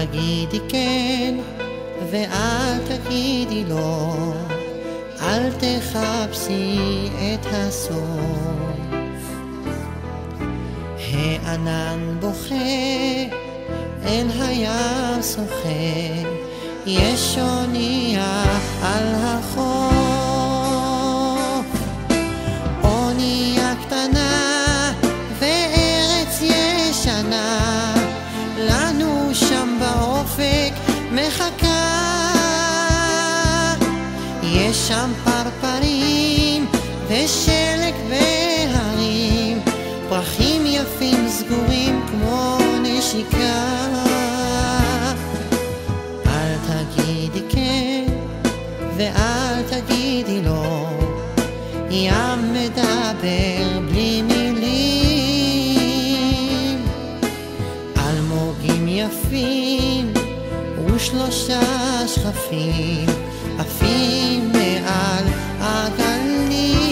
תגידי כן ואל תגידי לא, אל תחפשי את הסוף. הענן בוכה אל הים שוחה, יש אונייה על החוף. אונייה קטנה וארץ ישנה, לנו שם באופק מחכה. יש שם פרפרים ושלג בהרים, פרחים יפים סגורים כמו נשיקה. אל תגידי כן ואל תגידי לא, ים מדבר בלי מילים. אלמוגים יפים ושלושה שכפים עפים מעל הגלים.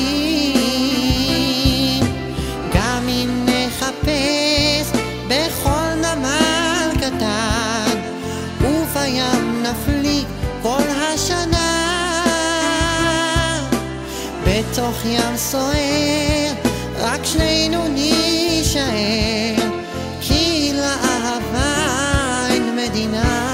גם אם נחפש בכל נמל קטן, ובים נפליג כל השנה. בתוך ים סוער רק שנינו נשאר, כי לאהבה אין מדינה.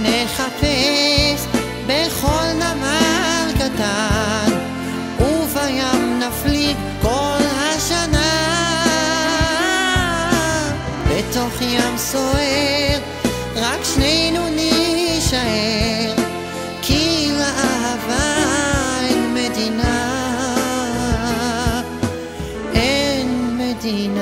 נחפש בכל נמל קטן, ובים נפליג כל השנה. בתוך ים סוער רק שנינו נשאר, כי לאהבה אין מדינה, אין מדינה.